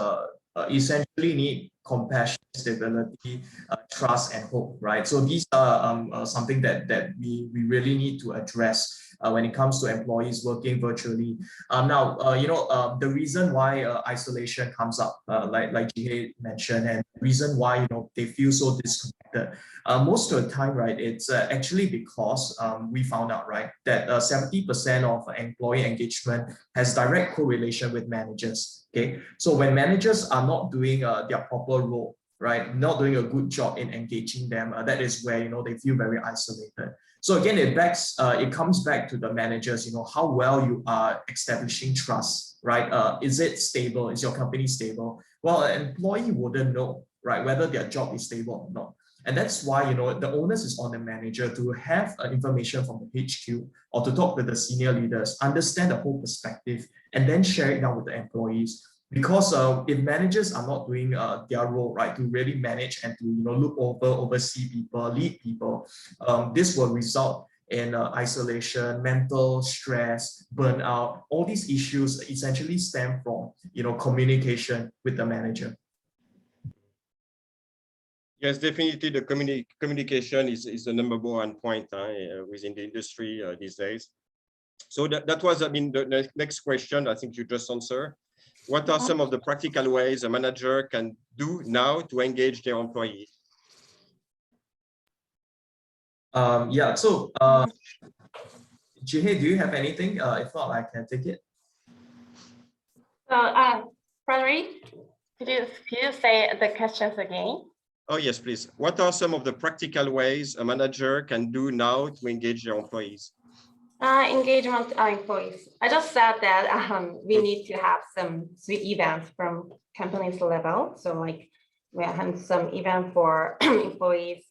essentially need compassion, stability, trust, and hope, right? So these are something that we really need to address when it comes to employees working virtually. The reason why isolation comes up, like Gihea mentioned, and the reason why they feel so disconnected, most of the time, right, it's actually because we found out, right, that 70% of employee engagement has direct correlation with managers. Okay, so when managers are not doing their proper role, right, not doing a good job in engaging them, that is where they feel very isolated. So again, it comes back to the managers, how well you are establishing trust, right? Is it stable? Is your company stable? Well, an employee wouldn't know, right, whether their job is stable or not. And that's why, you know, the onus is on the manager to have information from the HQ or to talk with the senior leaders, understand the whole perspective, and then share it down with the employees. Because if managers are not doing their role, right, to really manage and to, you know, look over, oversee people, lead people, this will result in isolation, mental stress, burnout. All these issues essentially stem from, you know, communication with the manager. Yes, definitely the communication is the number one point within the industry these days. So that was, I mean, the next question I think you just answered. What are some of the practical ways a manager can do now to engage their employees? Yeah, so Gihea, do you have anything? If not, I can take it. So, Frederick, could you say the questions again? Oh, yes, please. What are some of the practical ways a manager can do now to engage their employees? Engagement employees. I just said that we need to have some sweet events from company's level. So like we have some event for employees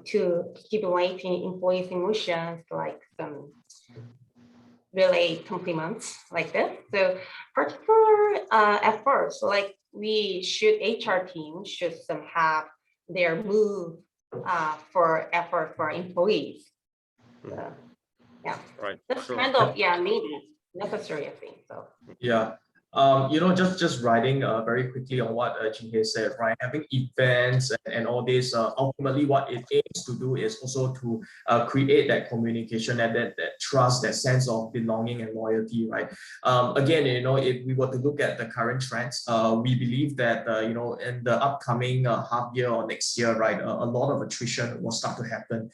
to stimulate employees' emotions, like some really compliments like this. So particular efforts, like HR team should some have their move for effort for employees. So, yeah, right. that's Sure. kind of needed, necessary, I think. So yeah. You know, just writing very quickly on what Gihea said, right? Having events and all this, ultimately what it aims to do is also to create that communication and that trust, that sense of belonging and loyalty, right? Again, you know, if we were to look at the current trends, we believe that, you know, in the upcoming half year or next year, right, a lot of attrition will start to happen.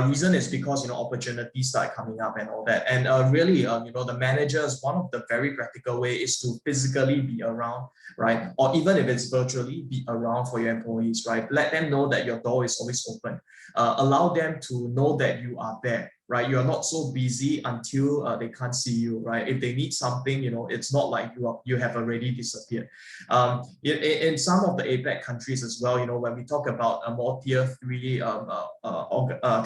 Reason is because, you know, opportunities start coming up and all that. And really, you know, the managers, one of the very practical way is to physically be around, right? Or even if it's virtually, be around for your employees, right? Let them know that your door is always open. Allow them to know that you are there, right? You are not so busy until they can't see you, right? If they need something, you know, it's not like you have already disappeared. In some of the APAC countries as well, you know, when we talk about a more tier 3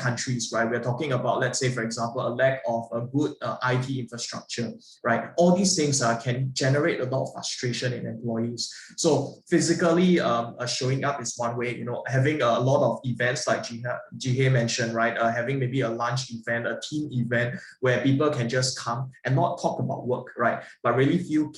countries, right? We're talking about, let's say, for example, a lack of a good IT infrastructure, right? All these things can generate a lot of frustration in employees. So physically showing up is one way, you know, having a lot of events like Gihea mentioned, right? Having maybe a lunch event, a team event where people can just come and not talk about work, right? But really feel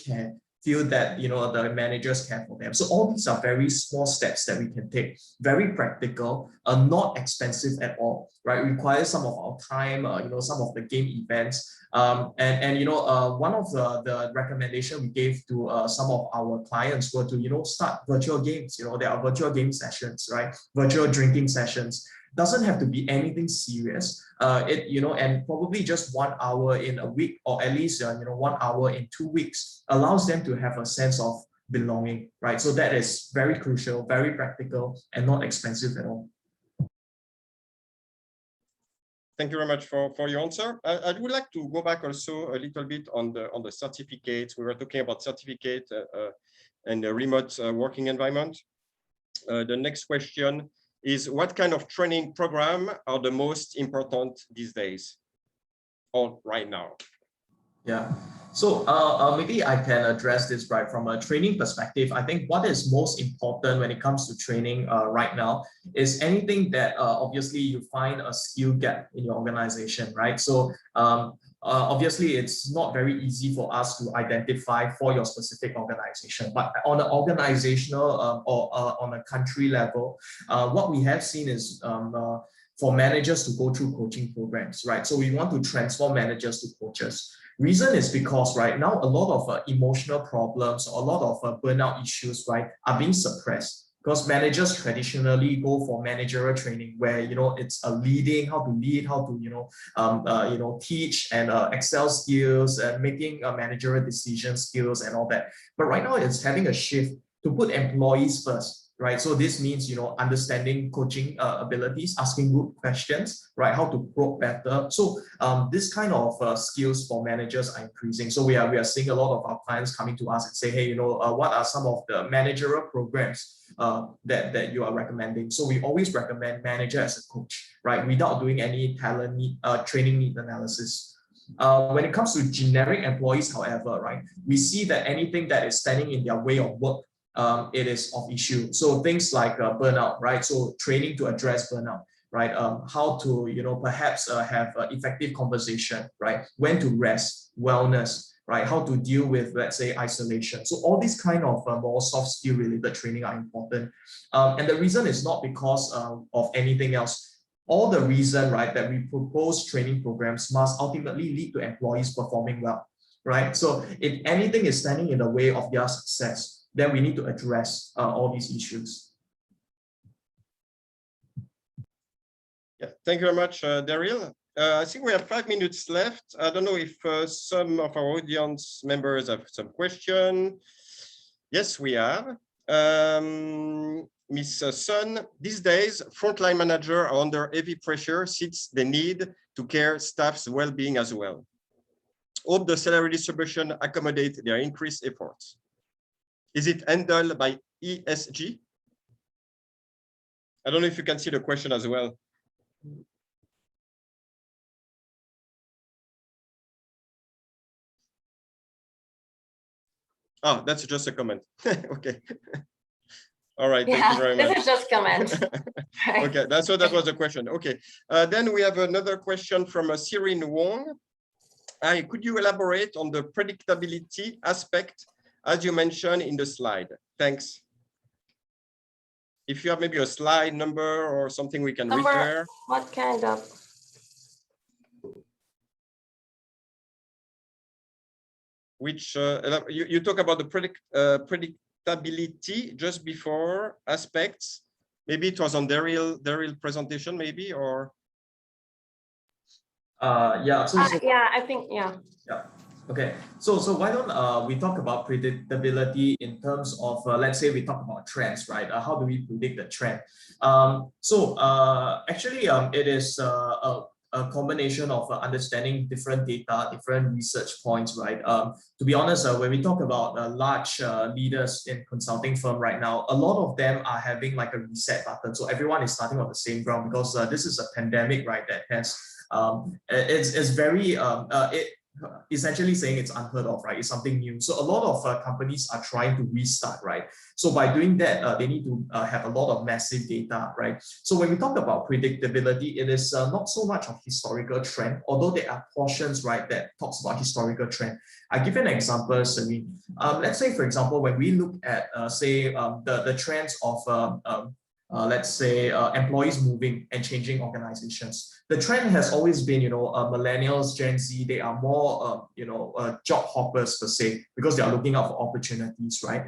that, you know, the managers care for them. So all these are very small steps that we can take, very practical, not expensive at all, right? Require some of our time, you know, some of the game events. And you know, one of the recommendation we gave to some of our clients were to, you know, start virtual games. You know, there are virtual game sessions, right? Virtual drinking sessions. Doesn't have to be anything serious. You know, and probably just 1 hour in a week, or at least you know, 1 hour in 2 weeks, allows them to have a sense of belonging, right? So that is very crucial, very practical, and not expensive at all. Thank you very much for your answer. I would like to go back also a little bit on the certificates. We were talking about certificate and the remote working environment. The next question is, what kind of training program are the most important these days or right now? Yeah. So maybe I can address this, right, from a training perspective. I think what is most important when it comes to training right now is anything that obviously you find a skill gap in your organization, right? So obviously it's not very easy for us to identify for your specific organization, but on an organizational or on a country level, what we have seen is for managers to go through coaching programs, right? So we want to transform managers to coaches. Reason is because right now a lot of emotional problems, a lot of burnout issues, right, are being suppressed because managers traditionally go for managerial training where, you know, it's a leading, how to lead, how to, you know, teach and excel skills and making managerial decision skills and all that. But right now it's having a shift to put employees first, right? So this means, understanding coaching abilities, asking good questions, right? How to probe better. So this kind of skills for managers are increasing. So we are seeing a lot of our clients coming to us and say, hey, what are some of the managerial programs that you are recommending? So we always recommend manager as a coach, right? Without doing any talent need, training need analysis. When it comes to generic employees, however, right, we see that anything that is standing in their way of work, it is of issue. So things like burnout, right? So training to address burnout, right? How to, perhaps have effective conversation, right? When to rest, wellness, right? How to deal with, let's say, isolation. So all these kind of more soft skill related training are important. And the reason is not because of anything else. All the reason, right, that we propose training programs must ultimately lead to employees performing well, right? So if anything is standing in the way of their success, then we need to address all these issues. Yeah, thank you very much, Daryl. I think we have 5 minutes left. I don't know if some of our audience members have some question. Yes, we have. Ms. Sun, these days, frontline managers are under heavy pressure since they need to care staff's well-being as well. Hope the salary distribution accommodate their increased efforts. Is it handled by ESG? I don't know if you can see the question as well. Oh, that's just a comment. Okay. All right, thank you very much. This is just comment. Right. Okay, that's what that was a question. Okay, then we have another question from Sirin Wong. Hi, could you elaborate on the predictability aspect as you mentioned in the slide? Thanks. If you have maybe a slide number or something we can refer. What kind of? Which you talk about the predictability just before aspects. Maybe it was on Daryl presentation, maybe, or yeah. Yeah, I think yeah. Yeah. Okay. So why don't we talk about predictability in terms of let's say we talk about trends, right? How do we predict the trend? Actually, it is a combination of understanding different data, different research points, right? To be honest, when we talk about large leaders in consulting firm right now, a lot of them are having like a reset button. So everyone is starting on the same ground because this is a pandemic, right? That has it's very essentially saying it's unheard of, right? It's something new. So a lot of companies are trying to restart, right? So by doing that, they need to have a lot of massive data, right? So when we talk about predictability, it is not so much of historical trend, although there are portions, right, that talks about historical trend. I give an example, Serene. Let's say, for example, when we look at, say, the trends of let's say employees moving and changing organizations. The trend has always been, millennials, Gen Z, they are more, job hoppers per se, because they are looking out for opportunities, right?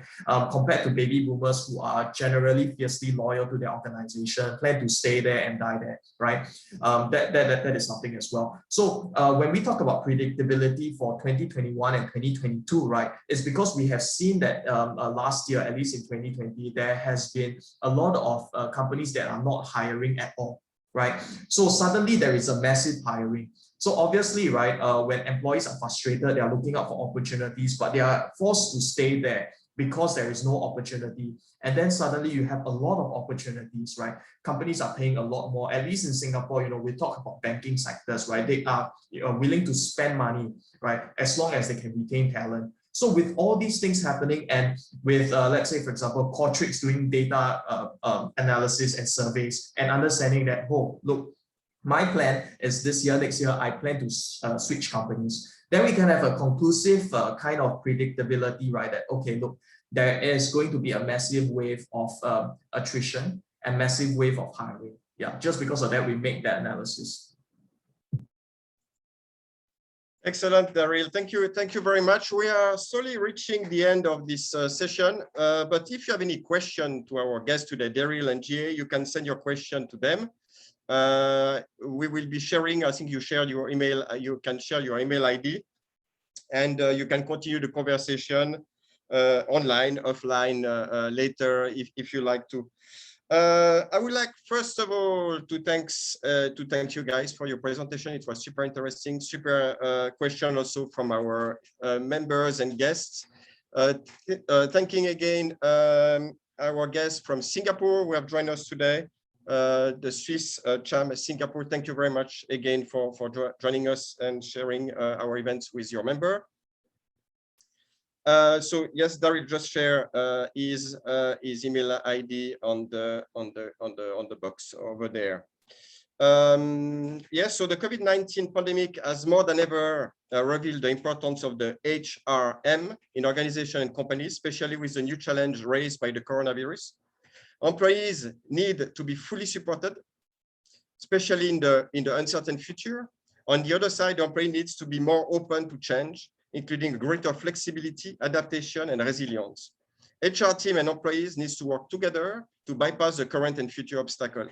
Compared to baby boomers who are generally fiercely loyal to their organization, plan to stay there and die there, right? That is something as well. So when we talk about predictability for 2021 and 2022, right, it's because we have seen that last year, at least in 2020, there has been a lot of companies that are not hiring at all, right? So suddenly there is a massive hiring. So obviously, right, when employees are frustrated, they are looking out for opportunities, but they are forced to stay there because there is no opportunity. And then suddenly you have a lot of opportunities, right? Companies are paying a lot more. At least in Singapore, we talk about banking sectors, right? They are willing to spend money, right? As long as they can retain talent. So with all these things happening, and with, let's say, for example, Qualtrics doing data analysis and surveys and understanding that, oh, look, my plan is this year, next year, I plan to switch companies. Then we can have a conclusive kind of predictability, right? That, okay, look, there is going to be a massive wave of attrition and massive wave of hiring. Yeah, just because of that, we make that analysis. Excellent, Daryl. Thank you very much. We are slowly reaching the end of this session, but if you have any question to our guests today, Daryl and Gihea, you can send your question to them. We will be sharing, I think you shared your email, you can share your email ID, and you can continue the conversation online, offline later if you like to. I would like, first of all, to thank you guys for your presentation. It was super interesting, super question also from our members and guests. Thanking again our guests from Singapore who have joined us today, the Swiss CHAM Singapore. Thank you very much again for joining us and sharing our events with your member. So yes, Daryl just share his email ID on the box over there. Yes, so the COVID-19 pandemic has more than ever revealed the importance of the HRM in organization and companies, especially with the new challenge raised by the coronavirus. Employees need to be fully supported, especially in the uncertain future. On the other side, the employee needs to be more open to change, including greater flexibility, adaptation, and resilience. HR team and employees need to work together to bypass the current and future obstacles.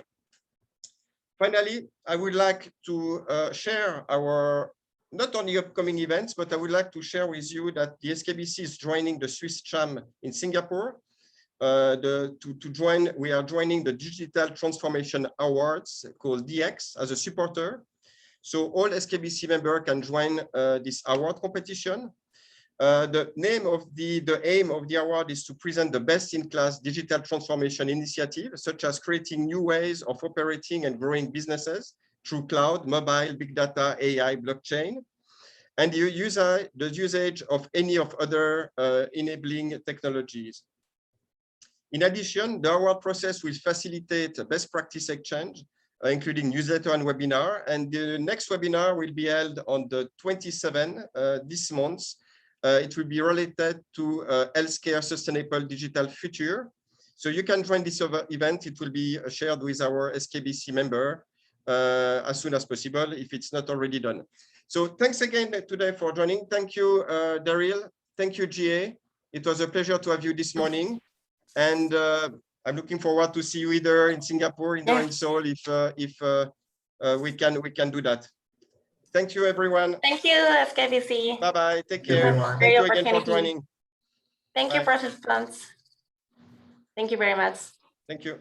Finally, I would like to share our not only upcoming events, but I would like to share with you that the SKBC is joining the Swiss CHAM in Singapore. We are joining the Digital Transformation Awards called DX as a supporter. So all SKBC members can join this award competition. The aim of the award is to present the best-in-class digital transformation initiative, such as creating new ways of operating and growing businesses through cloud, mobile, big data, AI, blockchain, and the usage of any of other enabling technologies. In addition, the award process will facilitate best practice exchange, including newsletter and webinar. And the next webinar will be held on the 27th this month. It will be related to healthcare sustainable digital future. So you can join this event. It will be shared with our SKBC member as soon as possible if it's not already done. So thanks again today for joining. Thank you, Daryl. Thank you, Gihea. It was a pleasure to have you this morning. And I'm looking forward to see you either in Singapore, or in Seoul, if we can do that. Thank you, everyone. Thank you, SKBC. Bye-bye. Take care. Great Thank you again for joining. Thank you, participants. Thank you very much. Thank you.